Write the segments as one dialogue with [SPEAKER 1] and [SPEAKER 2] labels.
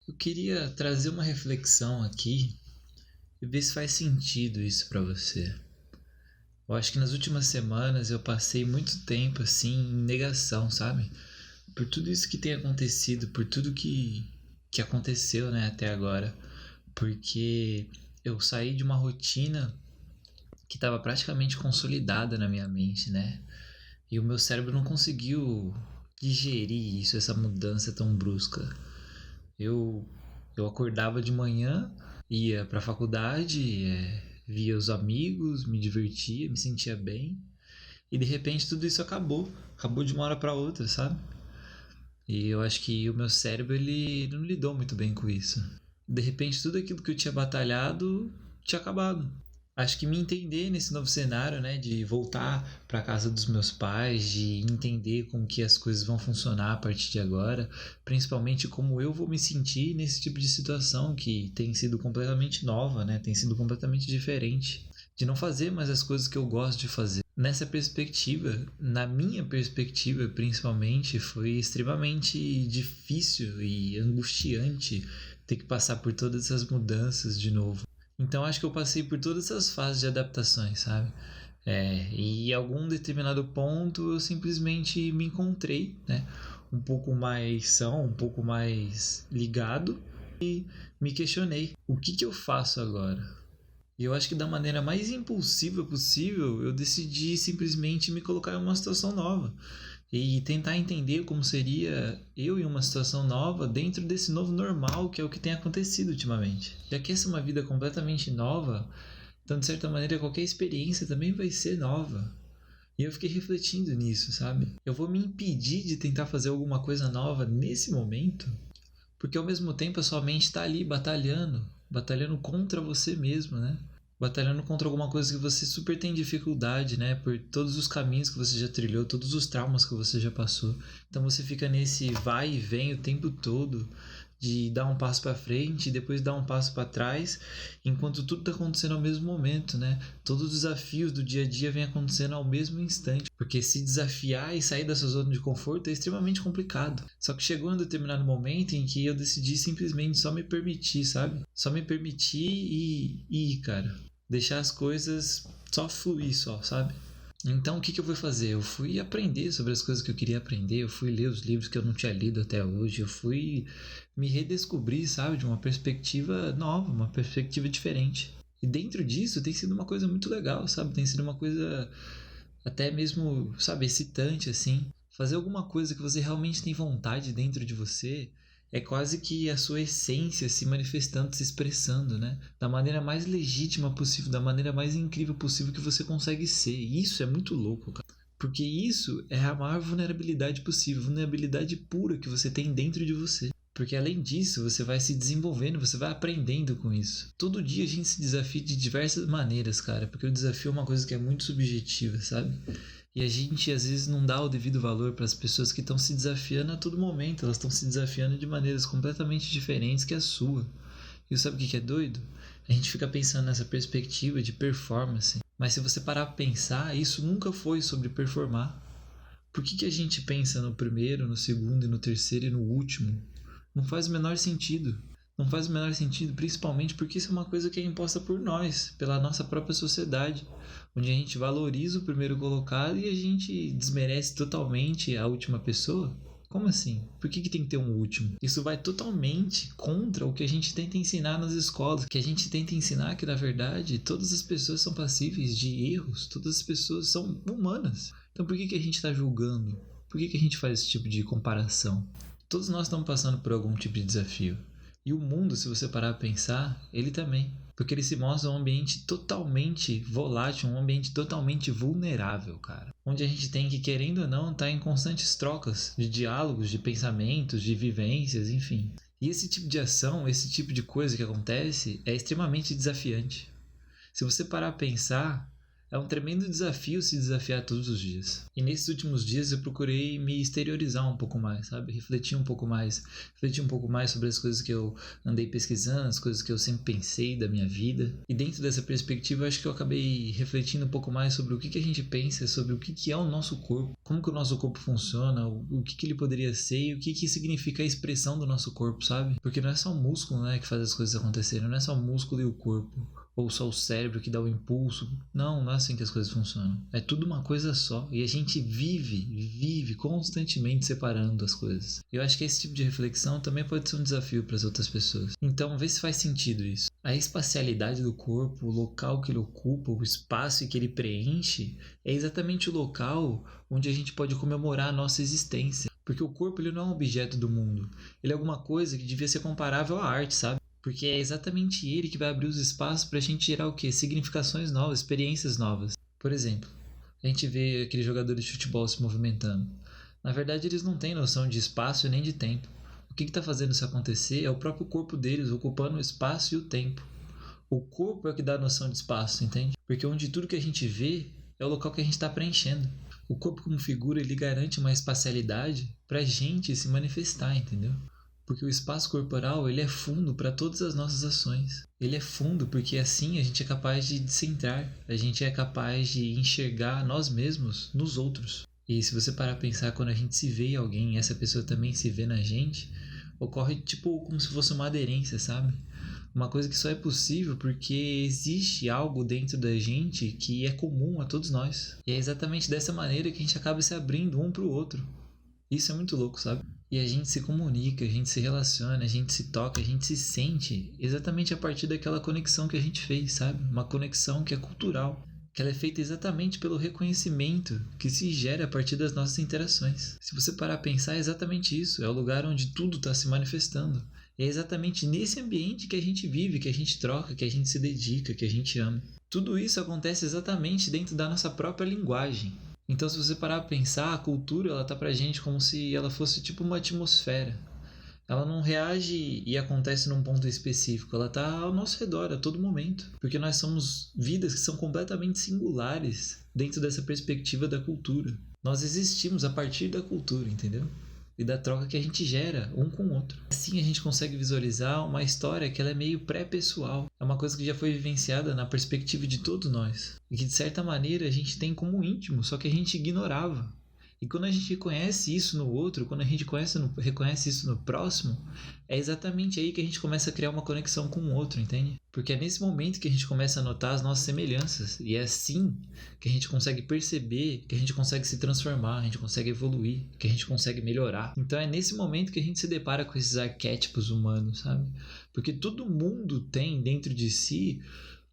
[SPEAKER 1] Eu queria trazer uma reflexão aqui e ver se faz sentido isso pra você. Eu acho que nas últimas semanas eu passei muito tempo assim em negação, sabe? Por tudo isso que tem acontecido, por tudo que aconteceu, né, até agora. Porque eu saí de uma rotina que estava praticamente consolidada na minha mente, né? E o meu cérebro não conseguiu digerir isso, essa mudança tão brusca. Eu, eu acordava de manhã, ia para a faculdade, via os amigos, me divertia, me sentia bem. E de repente tudo isso acabou. Acabou de uma hora para outra, sabe? E eu acho que o meu cérebro ele não lidou muito bem com isso. De repente tudo aquilo que eu tinha batalhado tinha acabado. Acho que me entender nesse novo cenário, né, de voltar para casa dos meus pais, de entender como que as coisas vão funcionar a partir de agora, principalmente como eu vou me sentir nesse tipo de situação que tem sido completamente nova, né, tem sido completamente diferente, de não fazer mais as coisas que eu gosto de fazer. Nessa perspectiva, na minha perspectiva principalmente, foi extremamente difícil e angustiante ter que passar por todas essas mudanças de novo. Então acho que eu passei por todas essas fases de adaptações, sabe? E em algum determinado ponto eu simplesmente me encontrei, né? Um pouco mais são, um pouco mais ligado e me questionei: o que eu faço agora? E eu acho que da maneira mais impulsiva possível eu decidi simplesmente me colocar em uma situação nova e tentar entender como seria eu em uma situação nova dentro desse novo normal que é o que tem acontecido ultimamente. Já que essa é uma vida completamente nova, então de certa maneira qualquer experiência também vai ser nova. E eu fiquei refletindo nisso, sabe? Eu vou me impedir de tentar fazer alguma coisa nova nesse momento, porque ao mesmo tempo a sua mente está ali batalhando, batalhando contra você mesmo, né? Batalhando contra alguma coisa que você super tem dificuldade, né? Por todos os caminhos que você já trilhou, todos os traumas que você já passou. Então você fica nesse vai e vem o tempo todo de dar um passo para frente e depois dar um passo para trás, enquanto tudo está acontecendo ao mesmo momento, né? Todos os desafios do dia a dia vêm acontecendo ao mesmo instante, porque se desafiar e sair dessa zona de conforto é extremamente complicado. Só que chegou um determinado momento em que eu decidi simplesmente só me permitir, sabe? Só me permitir e ir, cara. Deixar as coisas só fluir só, sabe? Então o que eu fui fazer? Eu fui aprender sobre as coisas que eu queria aprender, eu fui ler os livros que eu não tinha lido até hoje, eu fui me redescobrir, sabe, de uma perspectiva nova, uma perspectiva diferente. E dentro disso tem sido uma coisa muito legal, sabe? Tem sido uma coisa até mesmo, sabe, excitante assim. Fazer alguma coisa que você realmente tem vontade dentro de você é quase que a sua essência se manifestando, se expressando, né? Da maneira mais legítima possível, da maneira mais incrível possível que você consegue ser. E isso é muito louco, cara. Porque isso é a maior vulnerabilidade possível, vulnerabilidade pura que você tem dentro de você. Porque além disso, você vai se desenvolvendo, você vai aprendendo com isso. Todo dia a gente se desafia de diversas maneiras, cara, porque o desafio é uma coisa que é muito subjetiva, sabe? E a gente às vezes não dá o devido valor para as pessoas que estão se desafiando a todo momento, elas estão se desafiando de maneiras completamente diferentes que a sua. E sabe o que é doido? A gente fica pensando nessa perspectiva de performance, mas se você parar para pensar, isso nunca foi sobre performar. Por que a gente pensa no primeiro, no segundo e no terceiro e no último? Não faz o menor sentido. Não faz o menor sentido, principalmente porque isso é uma coisa que é imposta por nós, pela nossa própria sociedade, onde a gente valoriza o primeiro colocado e a gente desmerece totalmente a última pessoa. Como assim? Por que tem que ter um último? Isso vai totalmente contra o que a gente tenta ensinar nas escolas, que a gente tenta ensinar que, na verdade, todas as pessoas são passíveis de erros, todas as pessoas são humanas. Então por que a gente está julgando? Por que a gente faz esse tipo de comparação? Todos nós estamos passando por algum tipo de desafio. E o mundo, se você parar para pensar, ele também. Porque ele se mostra um ambiente totalmente volátil, um ambiente totalmente vulnerável, cara. Onde a gente tem que, querendo ou não, estar em constantes trocas de diálogos, de pensamentos, de vivências, enfim. E esse tipo de ação, esse tipo de coisa que acontece é extremamente desafiante. Se você parar a pensar, É um tremendo desafio se desafiar todos os dias. E nesses últimos dias eu procurei me exteriorizar um pouco mais, sabe? Refletir um pouco mais. Refletir um pouco mais sobre as coisas que eu andei pesquisando, as coisas que eu sempre pensei da minha vida. E dentro dessa perspectiva, eu acho que eu acabei refletindo um pouco mais sobre o que a gente pensa, sobre o que é o nosso corpo, como que o nosso corpo funciona, o que ele poderia ser e o que significa a expressão do nosso corpo, sabe? Porque não é só o músculo, né, que faz as coisas acontecerem, não é só o músculo e o corpo. Ou só o cérebro que dá o impulso. Não é assim que as coisas funcionam. É tudo uma coisa só. E a gente vive constantemente separando as coisas. Eu acho que esse tipo de reflexão também pode ser um desafio para as outras pessoas. Então, vê se faz sentido isso. A espacialidade do corpo, o local que ele ocupa, o espaço que ele preenche, é exatamente o local onde a gente pode comemorar a nossa existência. Porque o corpo ele não é um objeto do mundo. Ele é alguma coisa que devia ser comparável à arte, sabe? Porque é exatamente ele que vai abrir os espaços para a gente gerar o quê? Significações novas, experiências novas. Por exemplo, a gente vê aqueles jogadores de futebol se movimentando. Na verdade, eles não têm noção de espaço e nem de tempo. O que está fazendo isso acontecer é o próprio corpo deles ocupando o espaço e o tempo. O corpo é o que dá a noção de espaço, entende? Porque onde tudo que a gente vê é o local que a gente está preenchendo. O corpo como figura, ele garante uma espacialidade para a gente se manifestar, entendeu? Porque o espaço corporal ele é fundo para todas as nossas ações. Ele é fundo porque assim a gente é capaz de centrar, a gente é capaz de enxergar nós mesmos nos outros. E se você parar a pensar, quando a gente se vê em alguém e essa pessoa também se vê na gente, ocorre tipo como se fosse uma aderência, sabe? Uma coisa que só é possível porque existe algo dentro da gente que é comum a todos nós. E é exatamente dessa maneira que a gente acaba se abrindo um para o outro. Isso é muito louco, sabe? E a gente se comunica, a gente se relaciona, a gente se toca, a gente se sente exatamente a partir daquela conexão que a gente fez, sabe? Uma conexão que é cultural, que ela é feita exatamente pelo reconhecimento que se gera a partir das nossas interações. Se você parar a pensar, é exatamente isso, é o lugar onde tudo está se manifestando. É exatamente nesse ambiente que a gente vive, que a gente troca, que a gente se dedica, que a gente ama. Tudo isso acontece exatamente dentro da nossa própria linguagem. Então, se você parar para pensar, a cultura ela tá pra gente como se ela fosse tipo uma atmosfera. Ela não reage e acontece num ponto específico, ela tá ao nosso redor a todo momento. Porque nós somos vidas que são completamente singulares dentro dessa perspectiva da cultura. Nós existimos a partir da cultura, entendeu? E da troca que a gente gera um com o outro. Assim a gente consegue visualizar uma história que ela é meio pré-pessoal. É uma coisa que já foi vivenciada na perspectiva de todos nós. E que de certa maneira a gente tem como íntimo, só que a gente ignorava. E quando a gente reconhece isso no outro, quando a gente reconhece isso no próximo, é exatamente aí que a gente começa a criar uma conexão com o outro, entende? Porque é nesse momento que a gente começa a notar as nossas semelhanças. E é assim que a gente consegue perceber, que a gente consegue se transformar, a gente consegue evoluir, que a gente consegue melhorar. Então é nesse momento que a gente se depara com esses arquétipos humanos, sabe? Porque todo mundo tem dentro de si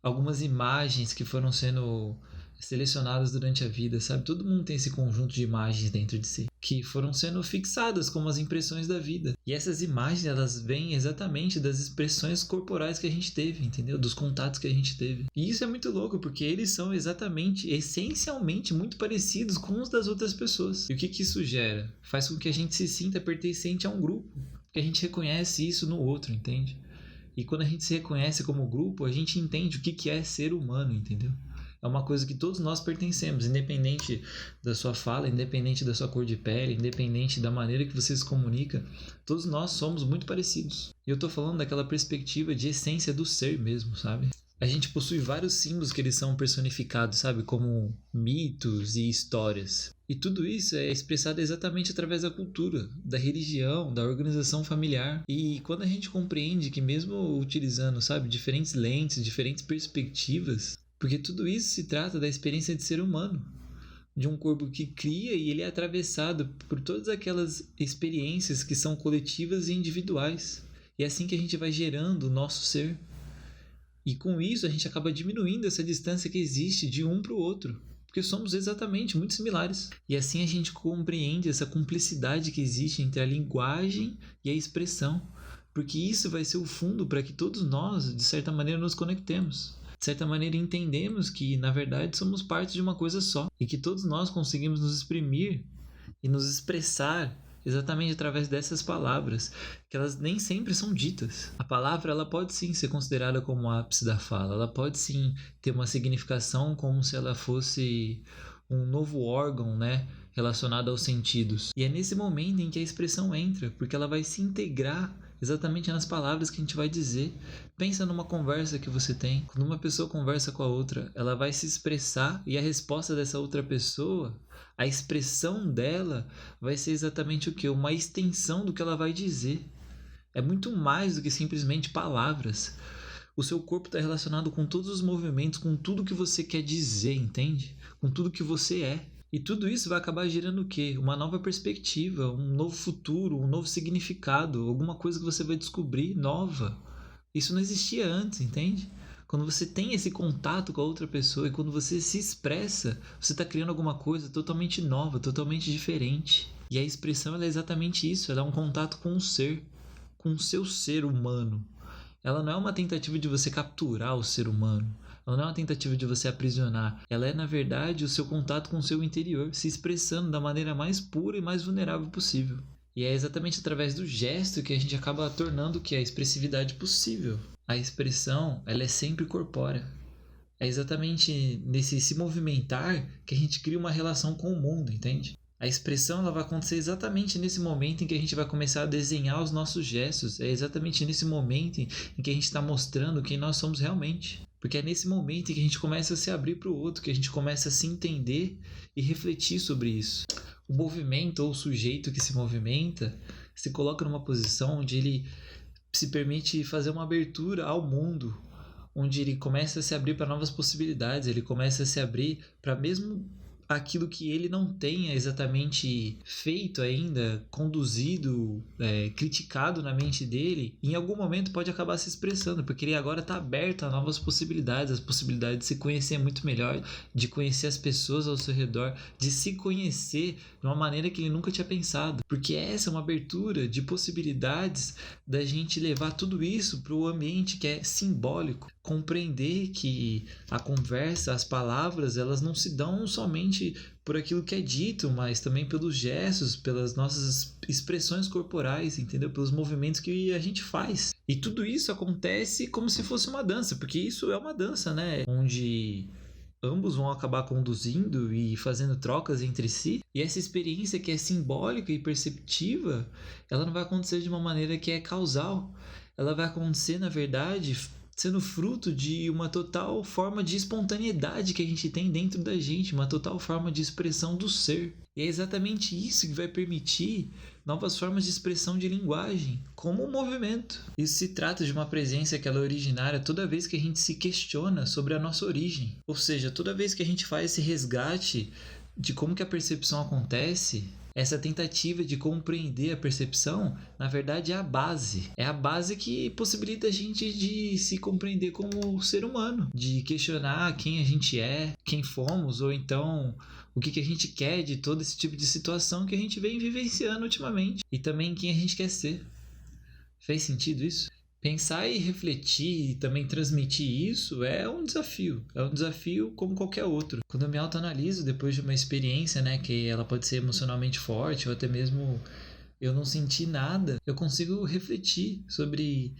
[SPEAKER 1] algumas imagens que foram sendo selecionadas durante a vida, sabe? Todo mundo tem esse conjunto de imagens dentro de si que foram sendo fixadas como as impressões da vida. E essas imagens, elas vêm exatamente das expressões corporais que a gente teve, entendeu? Dos contatos que a gente teve. E isso é muito louco, porque eles são exatamente, essencialmente, muito parecidos com os das outras pessoas. E o que isso gera? Faz com que a gente se sinta pertencente a um grupo, porque a gente reconhece isso no outro, entende? E quando a gente se reconhece como grupo, a gente entende o que é ser humano, entendeu? É uma coisa que todos nós pertencemos, independente da sua fala, independente da sua cor de pele, independente da maneira que você se comunica, todos nós somos muito parecidos. E eu tô falando daquela perspectiva de essência do ser mesmo, sabe? A gente possui vários símbolos que eles são personificados, sabe? Como mitos e histórias. E tudo isso é expressado exatamente através da cultura, da religião, da organização familiar. E quando a gente compreende que mesmo utilizando, sabe, diferentes lentes, diferentes perspectivas, porque tudo isso se trata da experiência de ser humano, de um corpo que cria e ele é atravessado por todas aquelas experiências que são coletivas e individuais. E é assim que a gente vai gerando o nosso ser. E com isso a gente acaba diminuindo essa distância que existe de um para o outro, porque somos exatamente muito similares. E assim a gente compreende essa cumplicidade que existe entre a linguagem e a expressão, porque isso vai ser o fundo para que todos nós, de certa maneira, nos conectemos. De certa maneira, entendemos que, na verdade, somos parte de uma coisa só e que todos nós conseguimos nos exprimir e nos expressar exatamente através dessas palavras, que elas nem sempre são ditas. A palavra, ela pode sim ser considerada como o ápice da fala, ela pode sim ter uma significação como se ela fosse um novo órgão, né, relacionado aos sentidos. E é nesse momento em que a expressão entra, porque ela vai se integrar exatamente nas palavras que a gente vai dizer. Pensa numa conversa que você tem. Quando uma pessoa conversa com a outra, ela vai se expressar e a resposta dessa outra pessoa, a expressão dela vai ser exatamente o quê? Uma extensão do que ela vai dizer. É muito mais do que simplesmente palavras. O seu corpo está relacionado com todos os movimentos, com tudo que você quer dizer, entende? Com tudo que você é. E tudo isso vai acabar gerando o quê? Uma nova perspectiva, um novo futuro, um novo significado, alguma coisa que você vai descobrir nova. Isso não existia antes, entende? Quando você tem esse contato com a outra pessoa e quando você se expressa, você está criando alguma coisa totalmente nova, totalmente diferente. E a expressão ela é exatamente isso, ela é um contato com o ser, com o seu ser humano. Ela não é uma tentativa de você capturar o ser humano. Ela não é uma tentativa de você aprisionar. Ela é, na verdade, o seu contato com o seu interior, se expressando da maneira mais pura e mais vulnerável possível. E é exatamente através do gesto que a gente acaba tornando o que é a expressividade possível. A expressão, ela é sempre corpórea. É exatamente nesse se movimentar que a gente cria uma relação com o mundo, entende? A expressão ela vai acontecer exatamente nesse momento em que a gente vai começar a desenhar os nossos gestos. É exatamente nesse momento em que a gente está mostrando quem nós somos realmente. Porque é nesse momento em que a gente começa a se abrir para o outro, que a gente começa a se entender e refletir sobre isso. O movimento ou o sujeito que se movimenta se coloca numa posição onde ele se permite fazer uma abertura ao mundo, onde ele começa a se abrir para novas possibilidades, ele começa a se abrir para mesmo aquilo que ele não tenha exatamente feito ainda, conduzido, criticado na mente dele, em algum momento pode acabar se expressando, porque ele agora está aberto a novas possibilidades, as possibilidades de se conhecer muito melhor, de conhecer as pessoas ao seu redor, de se conhecer de uma maneira que ele nunca tinha pensado, porque essa é uma abertura de possibilidades da gente levar tudo isso para o ambiente que é simbólico, compreender que a conversa, as palavras, elas não se dão somente por aquilo que é dito, mas também pelos gestos, pelas nossas expressões corporais, entendeu? Pelos movimentos que a gente faz. E tudo isso acontece como se fosse uma dança, porque isso é uma dança, né? Onde ambos vão acabar conduzindo e fazendo trocas entre si. E essa experiência que é simbólica e perceptiva, ela não vai acontecer de uma maneira que é causal. Ela vai acontecer, na verdade, sendo fruto de uma total forma de espontaneidade que a gente tem dentro da gente, uma total forma de expressão do ser. E é exatamente isso que vai permitir novas formas de expressão de linguagem, como o movimento. Isso se trata de uma presença que ela é originária toda vez que a gente se questiona sobre a nossa origem. Ou seja, toda vez que a gente faz esse resgate de como que a percepção acontece, essa tentativa de compreender a percepção, na verdade, é a base. É a base que possibilita a gente de se compreender como ser humano, de questionar quem a gente é, quem fomos, ou então o que a gente quer de todo esse tipo de situação que a gente vem vivenciando ultimamente. E também quem a gente quer ser. Fez sentido isso? Pensar e refletir e também transmitir isso é um desafio. É um desafio como qualquer outro. Quando eu me autoanaliso depois de uma experiência, né, que ela pode ser emocionalmente forte ou até mesmo eu não senti nada, eu consigo refletir sobre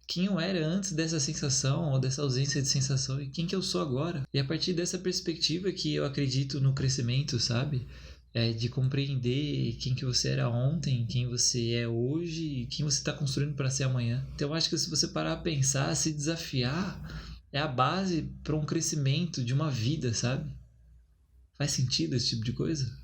[SPEAKER 1] quem eu era antes dessa sensação ou dessa ausência de sensação e quem que eu sou agora. E a partir dessa perspectiva que eu acredito no crescimento, sabe? De compreender quem que você era ontem, quem você é hoje e quem você está construindo para ser amanhã. Então eu acho que se você parar a pensar, se desafiar, é a base para um crescimento de uma vida, sabe? Faz sentido esse tipo de coisa?